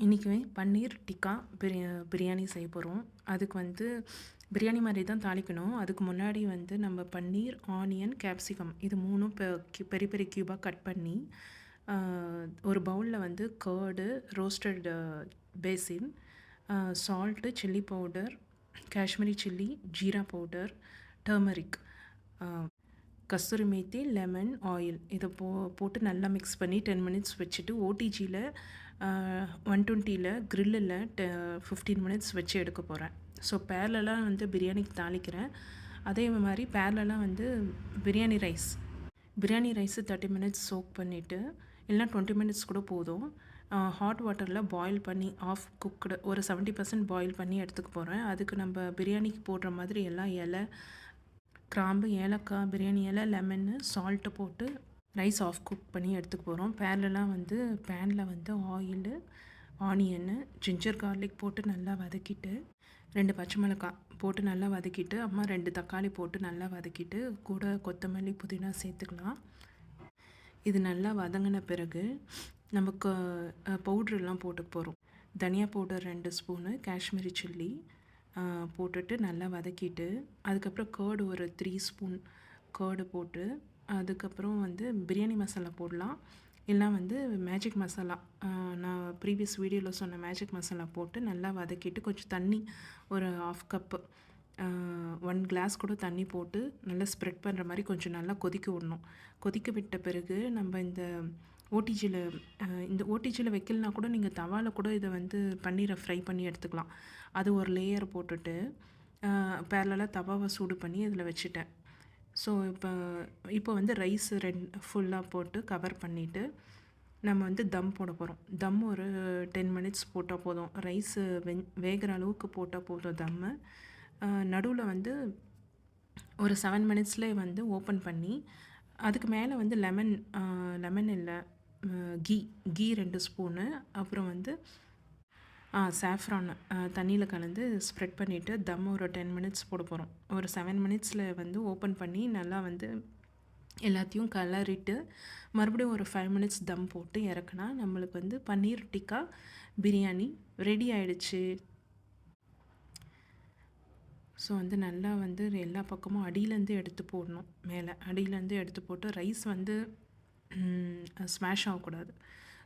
இன்றைக்கி பன்னீர் டிக்கா பிரியாணி செய்ய போகிறோம். அதுக்கு வந்து பிரியாணி மாதிரி தான் தாளிக்கணும். அதுக்கு முன்னாடி வந்து நம்ம பன்னீர், ஆனியன், கேப்சிகம் இது 3ம் பெரிய பெரிய க்யூபாக கட் பண்ணி ஒரு பவுலில் வந்து curd, roasted besan, salt, chilli powder, Kashmiri chilli, jeera powder, turmeric, kasuri methi, lemon, oil இதை போட்டு நல்லா மிக்ஸ் பண்ணி 10 மினிட்ஸ் வச்சுட்டு ஓடிஜியில் 120ல் க்ரில்லில் 15 மினிட்ஸ் வச்சு எடுக்க போகிறேன். ஸோ பேரலெலாம் வந்து பிரியாணிக்கு தாளிக்கிறேன். அதே மாதிரி பேரலெலாம் வந்து பிரியாணி ரைஸு 30 மினிட்ஸ் சோக் பண்ணிவிட்டு இல்லைனா 20 மினிட்ஸ் கூட போதும். ஹாட் வாட்டரில் பாயில் பண்ணி ஆஃப் குக்குடு ஒரு 70% பாயில் பண்ணி எடுத்துக்க போகிறேன். அதுக்கு நம்ம பிரியாணிக்கு போடுற மாதிரி எல்லாம் இலை, கிராம்பு, ஏலக்காய், பிரியாணி இலை, லெமன்னு, சால்ட்டு போட்டு ரைஸ் ஆஃப் குக் பண்ணி எடுத்துக்க போகிறோம். பேனில் வந்து ஆயிலு, ஆனியன்னு, ஜிஞ்சர் கார்லிக் போட்டு நல்லா வதக்கிட்டு 2 பச்சை மிளகாய் போட்டு நல்லா வதக்கிட்டு 2 தக்காளி போட்டு நல்லா வதக்கிட்டு கூட கொத்தமல்லி, புதினா சேர்த்துக்கலாம். இது நல்லா வதங்கின பிறகு நமக்கு பவுட்ரெலாம் போட்டுக்க போகிறோம். தனியா பவுடர் 2 ஸ்பூனு, காஷ்மீரி சில்லி போட்டுட்டு நல்லா வதக்கிட்டு அதுக்கப்புறம் கர்டு ஒரு 3 ஸ்பூன் கர்டு போட்டு அதுக்கப்புறம் வந்து பிரியாணி மசாலா போடலாம். இல்லைனா வந்து மேஜிக் மசாலா, நான் ப்ரீவியஸ் வீடியோவில் சொன்ன மேஜிக் மசாலா போட்டு நல்லா வதக்கிட்டு கொஞ்சம் தண்ணி ஒரு 1/2 கப்பு 1 கிளாஸ் கூட தண்ணி போட்டு நல்லா ஸ்ப்ரெட் பண்ணுற மாதிரி கொஞ்சம் நல்லா கொதிக்க விடணும். கொதிக்க விட்ட பிறகு நம்ம இந்த ஓடிஜியில் வைக்கலனா கூட நீங்கள் தவாவில் கூட இதை வந்து பன்னீரை ஃப்ரை பண்ணி எடுத்துக்கலாம். அது ஒரு லேயர் போட்டுட்டு பேரலாக தவாவை சூடு பண்ணி அதில் வச்சுட்டேன். ஸோ இப்போ வந்து ரைஸ் ஃபுல்லாக போட்டு கவர் பண்ணிவிட்டு நம்ம வந்து தம் போட போகிறோம். தம் ஒரு 10 மினிட்ஸ் போட்டால் போதும். ரைஸு வேகிற அளவுக்கு போட்டால் போதும் தம்மு. நடுவில் வந்து ஒரு 7 மினிட்ஸ்லேயே வந்து ஓப்பன் பண்ணி அதுக்கு மேலே வந்து லெமன் இல்லை, கீ 2 ஸ்பூனு, அப்புறம் வந்து சாஃப்ரான் தண்ணியில் கலந்து ஸ்ப்ரெட் பண்ணிவிட்டு தம் ஒரு 10 மினிட்ஸ் போட போகிறோம். ஒரு 7 மினிட்ஸில் வந்து ஓப்பன் பண்ணி நல்லா வந்து எல்லாத்தையும் கலரிட்டு மறுபடியும் ஒரு 5 மினிட்ஸ் தம் போட்டு இறக்குனா நம்மளுக்கு வந்து பன்னீர் டிக்கா பிரியாணி ரெடி ஆகிடுச்சு. ஸோ வந்து நல்லா வந்து எல்லா பக்கமும் அடியிலேருந்து எடுத்து போடணும். அடியிலேருந்து எடுத்து போட்டு ரைஸ் வந்து ஸ்மாஷ் ஆகக்கூடாது.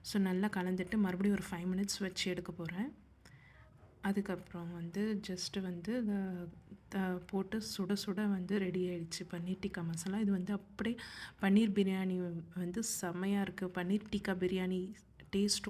ஸோ நல்லா கலந்துட்டு மறுபடியும் ஒரு 5 மினிட்ஸ் வச்சு எடுக்க போகிறேன். அதுக்கப்புறம் வந்து ஜஸ்ட்டு வந்து போட்டு சுட சுட வந்து ரெடி ஆகிடுச்சு பன்னீர் டிக்கா மசாலா. இது வந்து அப்படியே பன்னீர் பிரியாணி வந்து செம்மையாக இருக்குது. பன்னீர் டிக்கா பிரியாணி டேஸ்ட்டும்